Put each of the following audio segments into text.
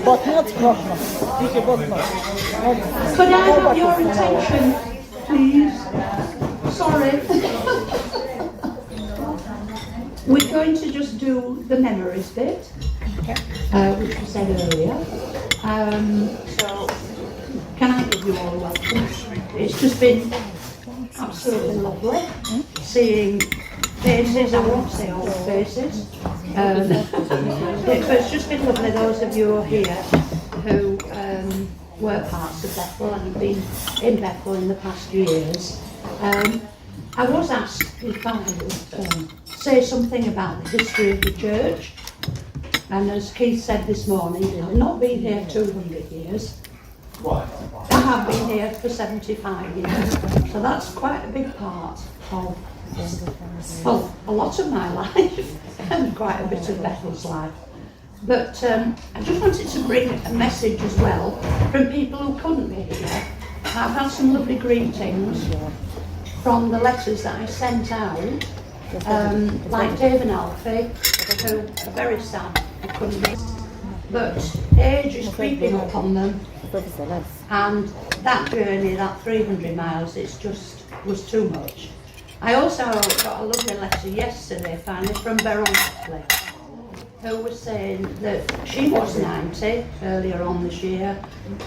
But not problem. Could I have your attention, please? Sorry. We're going to just do the memories bit, which we said earlier. So, can I give you all a welcome? It's just been absolutely lovely seeing faces. I won't say old faces. It's just been lovely, those of you who are here who were parts of Bethel and have been in Bethel in the past years. I was asked if I would say something about the history of the church, and as Keith said this morning, I've not been here 200 years. I have been here for 75 years, so that's quite a big part of, well, a lot of my life and quite a bit of Bethel's life. But I just wanted to bring a message as well from people who couldn't be here. I've had some lovely greetings from the letters that I sent out, like Dave and Alfie, who are very sad they couldn't be. But age is creeping up on them, and that journey, that 300 miles, it just was too much. I also got a lovely letter yesterday, finally, from Veronica, who was saying that she was 90 earlier on this year,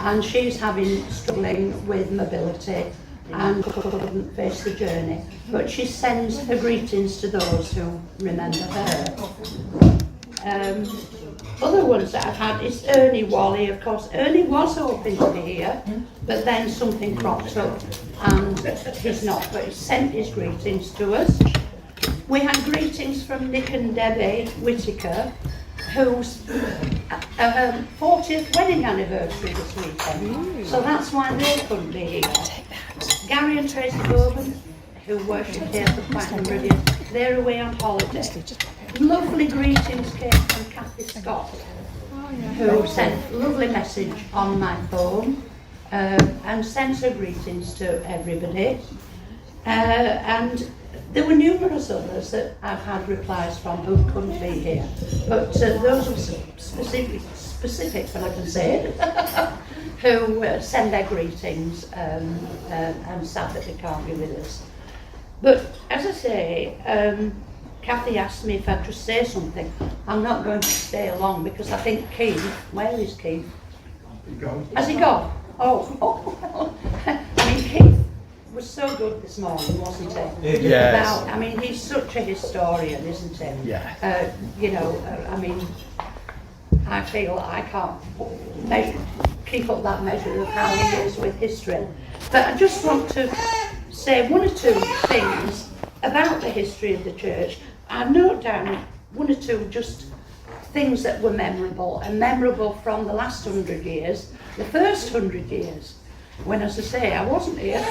and she's struggling with mobility and couldn't face the journey. But she sends her greetings to those who remember her. Other ones that I've had is Ernie Wally, of course. Ernie was hoping to be here, but then something cropped up and he's not, but he sent his greetings to us. We had greetings from Nick and Debbie Whittaker, whose 40th wedding anniversary this weekend, so that's why they couldn't be here. Gary and Tracy Bowman, who worshipped here for quite a number of years, they're away on holiday. Lovely greetings came from Kathy Scott, who sent a lovely message on my phone and sent her greetings to everybody. And there were numerous others that I've had replies from who couldn't be here, but those were specific, when I can say it, who send their greetings and sad that they can't be with us. But as I say, Kathy asked me if I'd just say something. I'm not going to stay long because I think Keith, where is Keith? Has he gone? Oh, I mean, Keith was so good this morning, wasn't he? Yes. I mean, he's such a historian, isn't he? Yeah. I mean, I feel I can't keep up that measure of how he is with history. But I just want to say one or two things about the history of the church. I note down one or two just things that were memorable, and memorable from the last 100 years, the first 100 years, when, as I say, I wasn't here.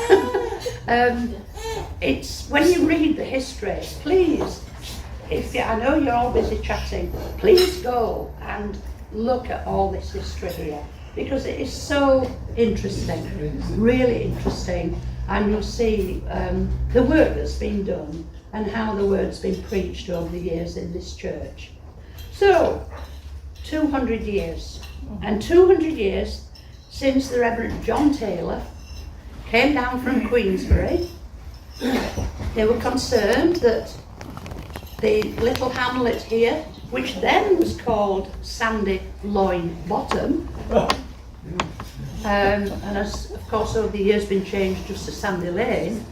It's when you read the history, please, I know you're all busy chatting, please go and look at all this history here, because it is so interesting, really interesting, and you'll see the work that's been done and how the word's been preached over the years in this church. So, 200 years, and 200 years since the Reverend John Taylor came down from Queensbury. They were concerned that the little hamlet here, which then was called Sandy Loin Bottom, and has of course over the years been changed just to Sandy Lane,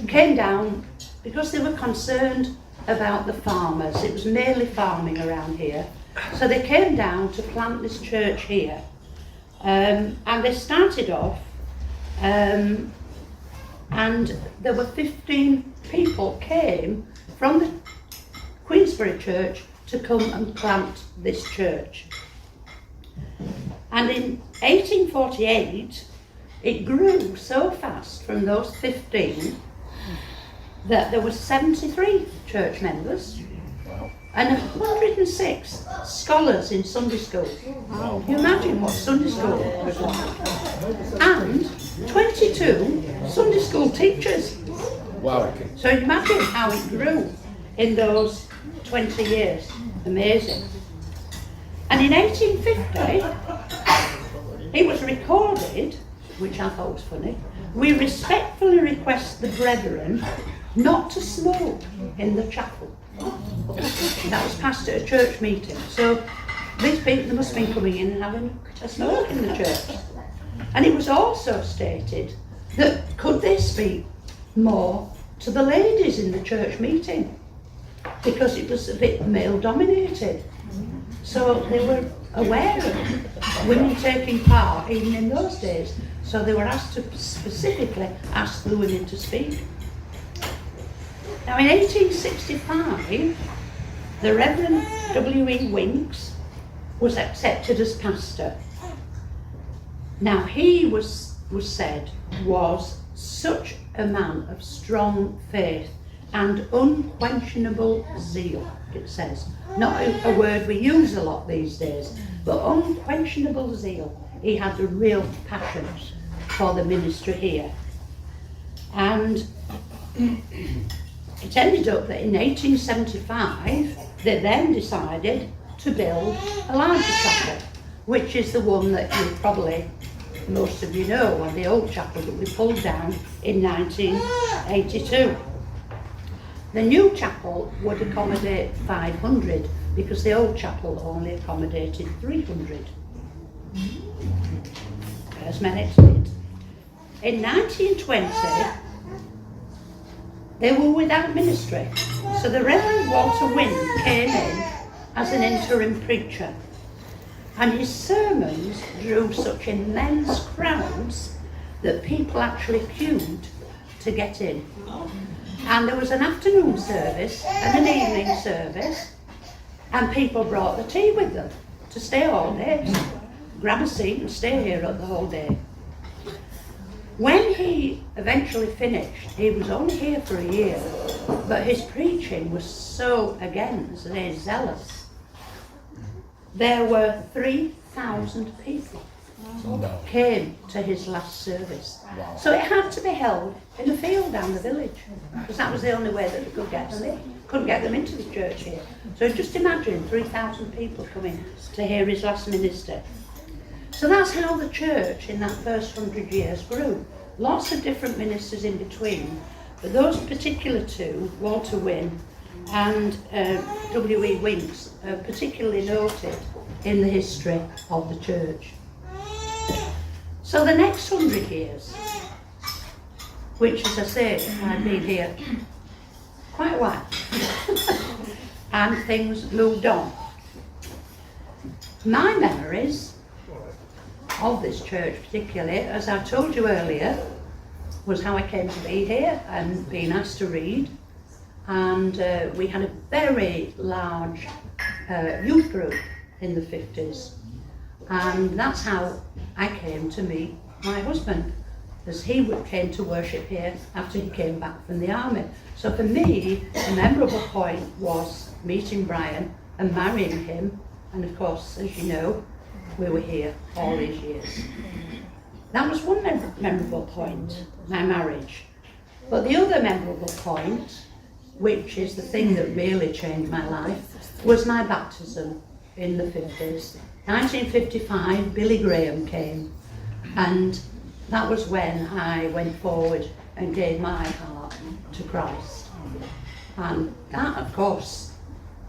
came down because they were concerned about the farmers. It was mainly farming around here, so they came down to plant this church here, and they started off, and there were 15 people came from the Queensbury church to come and plant this church. And in 1848, it grew so fast from those 15 that there were 73 church members and 106 scholars in Sunday school. Wow. You imagine what Sunday school was like. And 22 Sunday school teachers. Wow. So imagine how it grew in those 20 years. Amazing. And in 1850, it was recorded, which I thought was funny, "We respectfully request the brethren not to smoke in the chapel." That was passed at a church meeting. So these people, they must have been coming in and having a smoke in the church. And it was also stated that could they speak more to the ladies in the church meeting, because it was a bit male dominated. So they were aware of women taking part even in those days. So they were asked to specifically ask the women to speak. Now in 1865, the Reverend W.E. Winks was accepted as pastor. Now he was said was such a man of strong faith and unquenchable zeal, it says. Not a word we use a lot these days, but unquenchable zeal. He had a real passion for the ministry here. And it ended up that in 1875, they then decided to build a larger chapel, which is the one that you probably, most of you know, or the old chapel that we pulled down in 1982. The new chapel would accommodate 500 because the old chapel only accommodated 300. As men explained. In 1920, they were without ministry, so the Reverend Walter Wynne came in as an interim preacher, and his sermons drew such immense crowds that people actually queued to get in. And there was an afternoon service and an evening service, and people brought the tea with them to stay all day, grab a seat and stay here the whole day. When he eventually finished, he was only here for a year, but his preaching was so, again, zealous. There were 3,000 people came to his last service. Wow. So it had to be held in the field down the village, because that was the only way that they could get them in. Couldn't get them into the church here. So just imagine 3,000 people coming to hear his last minister. So that's how the church in that first 100 years grew. Lots of different ministers in between, but those particular two, Walter Wynne and W.E. Winks, are particularly noted in the history of the church. So the next 100 years, which, as I say, I've been here quite a while, and things moved on. My memories of this church particularly, as I told you earlier, was how I came to be here and being asked to read. And we had a very large youth group in the 50s. And that's how I came to meet my husband, as he came to worship here after he came back from the army. So for me, a memorable point was meeting Brian and marrying him. And of course, as you know, we were here all these years. That was one memorable point, my marriage. But the other memorable point, which is the thing that really changed my life, was my baptism in the 50s. 1955, Billy Graham came, and that was when I went forward and gave my heart to Christ. And that, of course,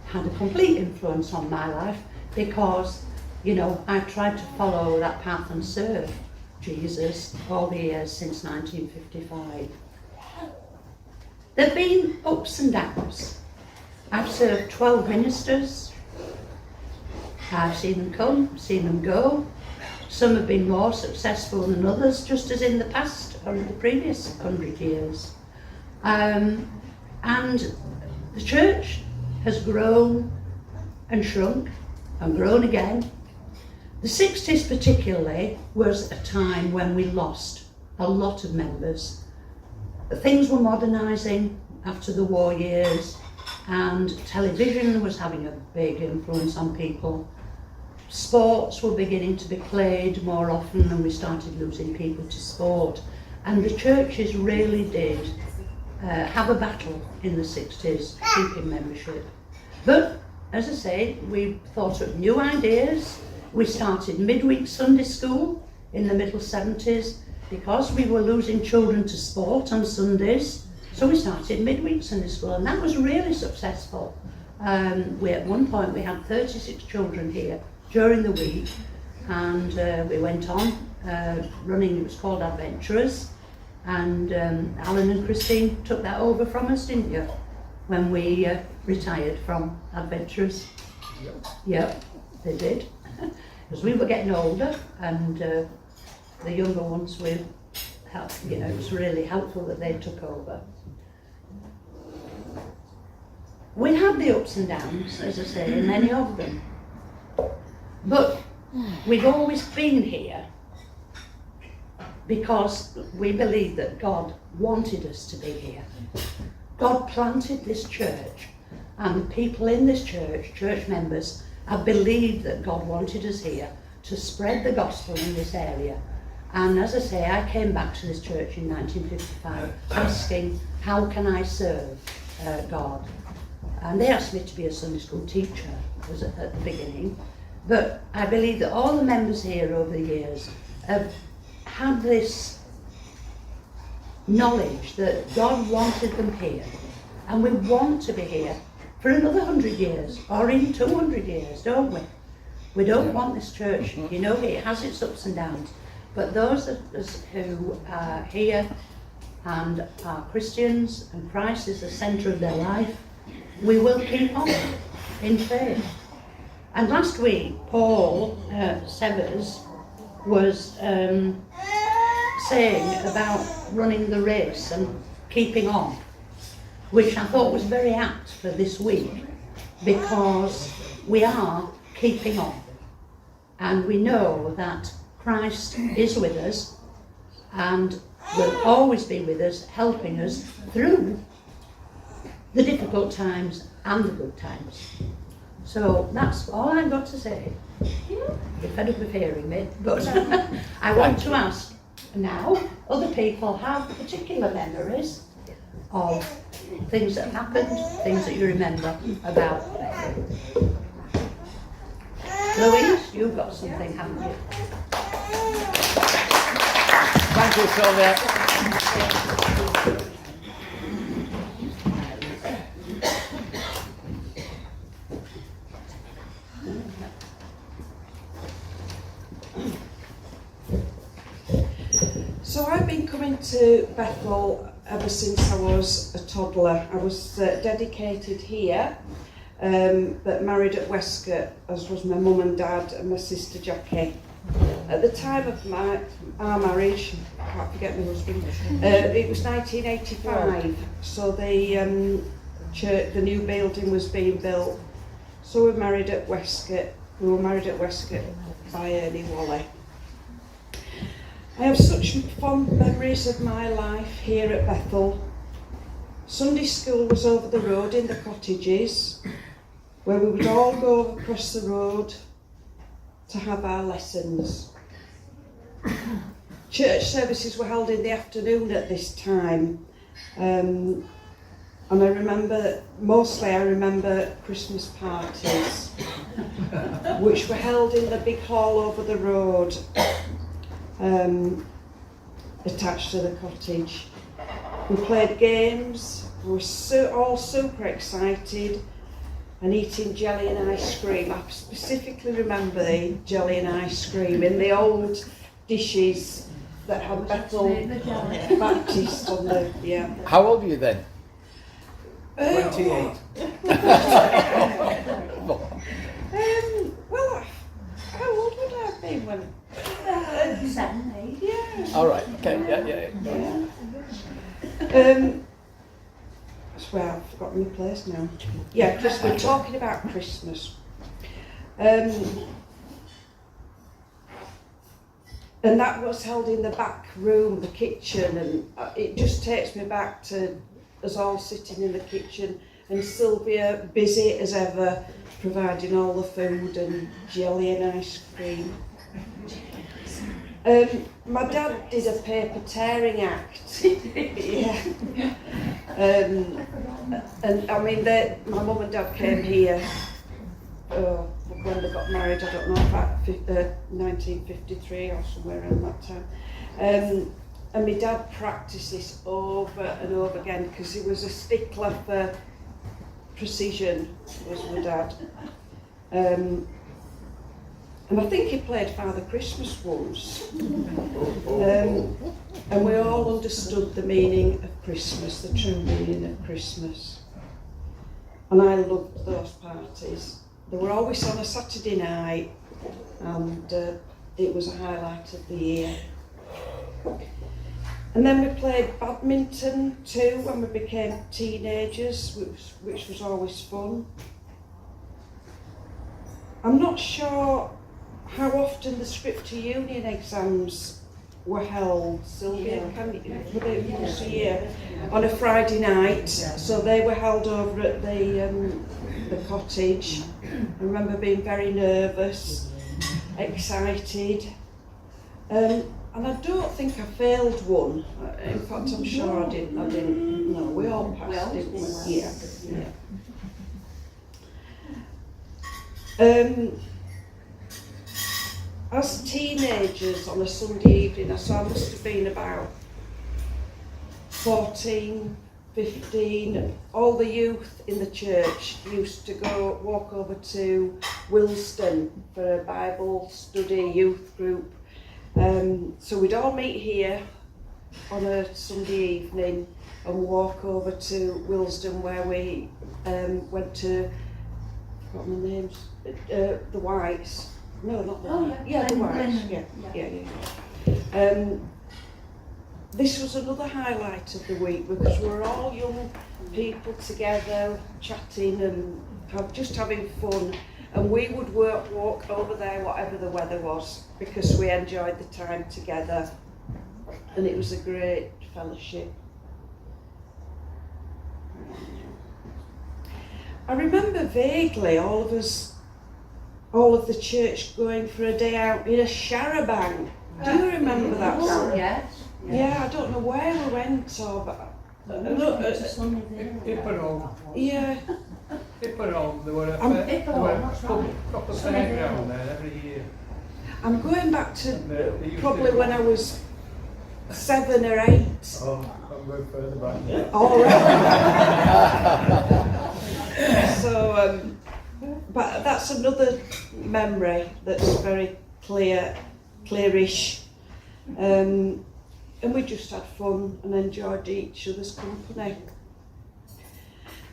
had a complete influence on my life, because, you know, I've tried to follow that path and serve Jesus all the years since 1955. There have been ups and downs. I've served 12 ministers. I've seen them come, seen them go. Some have been more successful than others, just as in the past or in the previous 100 years. And the church has grown and shrunk and grown again. The 60s particularly was a time when we lost a lot of members. Things were modernising after the war years, and television was having a big influence on people. Sports were beginning to be played more often, and we started losing people to sport. And the churches really did have a battle in the 60s, keeping membership. But as I say, we thought of new ideas. We started midweek Sunday school in the middle 70s because we were losing children to sport on Sundays. So we started midweek Sunday school, and that was really successful. At one point we had 36 children here during the week, and we went on running. It was called Adventurers, and Alan and Christine took that over from us, didn't you, when we retired from Adventurers? Yep, they did. Because we were getting older, and the younger ones were it was really helpful that they took over. We had the ups and downs, as I say, many of them. But we've always been here because we believe that God wanted us to be here. God planted this church, and the people in this church members, have believed that God wanted us here to spread the gospel in this area. And as I say, I came back to this church in 1955 asking, how can I serve God? And they asked me to be a Sunday school teacher at the beginning. But I believe that all the members here over the years have had this knowledge that God wanted them here. And we want to be here for another 100 years, or even 200 years, don't we? We don't want this church, it has its ups and downs, but those of us who are here and are Christians, and Christ is the centre of their life, we will keep on in faith. And last week, Paul Severs was saying about running the race and keeping on, which I thought was very apt for this week, because we are keeping on. And we know that Christ is with us and will always be with us, helping us through the difficult times and the good times. So that's all I've got to say. You're fed up of hearing me, but I want to ask now, other people have particular memories of things that happened, things that you remember about Bethel. Louise, you've got something, haven't you? Thank you, Sylvia. So I've been coming to Bethel ever since I was a toddler. I was dedicated here, but married at Westcott, as was my mum and dad and my sister Jackie. At the time of our marriage, I can't forget my husband, it was 1985, so the church, the new building was being built. So we were married at Westcott by Ernie Wally. I have such fond memories of my life here at Bethel. Sunday school was over the road in the cottages, where we would all go across the road to have our lessons. Church services were held in the afternoon at this time, and I remember Christmas parties, which were held in the big hall over the road, attached to the cottage. We played games, we were all super excited, and eating jelly and ice cream. I specifically remember the jelly and ice cream in the old dishes that had Bethel Baptist on the, yeah. How old were you then? 28. Well, how old would I have been when? 7, 8. Yeah. All right. Okay. Yeah. I swear I've forgotten the place now. Yeah, because we're talking about Christmas. And that was held in the back room, the kitchen, and it just takes me back to us all sitting in the kitchen and Sylvia busy as ever, providing all the food and jelly and ice cream. My dad did a paper tearing act. Yeah. And I mean, my mum and dad came here when they got married, I don't know, about 1953 or somewhere around that time. And my dad practiced this over and over again because he was a stickler for precision, was my dad. And I think he played Father Christmas once. And we all understood the meaning of Christmas, the true meaning of Christmas. And I loved those parties. They were always on a Saturday night, and it was a highlight of the year. And then we played badminton too when we became teenagers, which was always fun. I'm not sure how often the Scripture Union exams were held. Sylvia, were they once a year on a Friday night? So they were held over at the cottage. I remember being very nervous, excited, and I don't think I failed one. In fact, I'm sure I didn't. No, we all passed, didn't we? Yeah. As teenagers on a Sunday evening, so I must have been about 14, 15, all the youth in the church used to walk over to Willesden for a Bible study youth group. So we'd all meet here on a Sunday evening and walk over to Willesden where we went to, I've forgotten the names, the Whites. No, not the Whites. Yeah, the Whites. Yeah. This was another highlight of the week because we were all young people together, chatting and just having fun. And we would walk over there whatever the weather was because we enjoyed the time together. And it was a great fellowship. I remember vaguely all of the church going for a day out in a charabanc. Do you remember that? Yes. Yeah, I don't know where we went but Hipperholm. yeah. Hipperholm, there were a proper fairground there every year. I'm going back to probably when I was 7 or 8. Oh, I'm going further back. All right. So, but that's another memory that's very clearish. And we just had fun and enjoyed each other's company.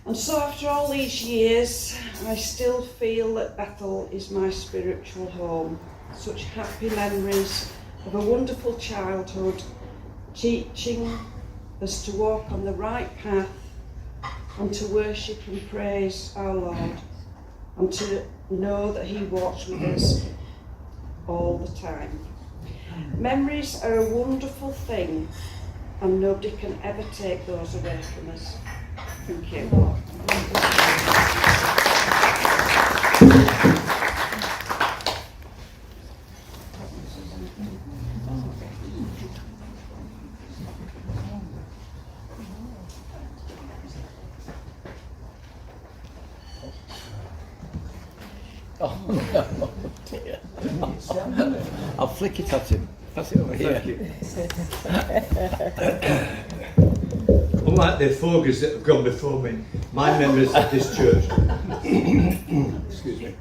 And so after all these years, I still feel that Bethel is my spiritual home. Such happy memories of a wonderful childhood, teaching us to walk on the right path and to worship and praise our Lord and to know that He walks with us all the time. Memories are a wonderful thing and nobody can ever take those away from us. Thank you. Oh no, dear. I'll flick it at him. Pass it over here. Unlike the Fogers that have gone before me, my memories of this church, excuse me,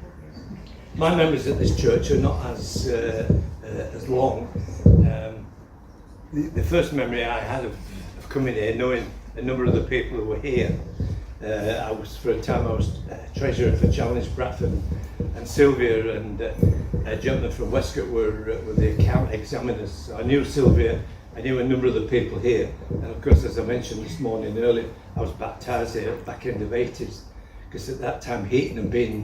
my memories of this church are not as long. The first memory I had of coming here, knowing a number of the people who were here, for a time I was treasurer for Challenge Bradford, and Sylvia and a gentleman from Westcott were the account examiners. So I knew Sylvia, I knew a number of the people here, and of course, as I mentioned this morning earlier, I was baptised here back in the 80s, because at that time heating had been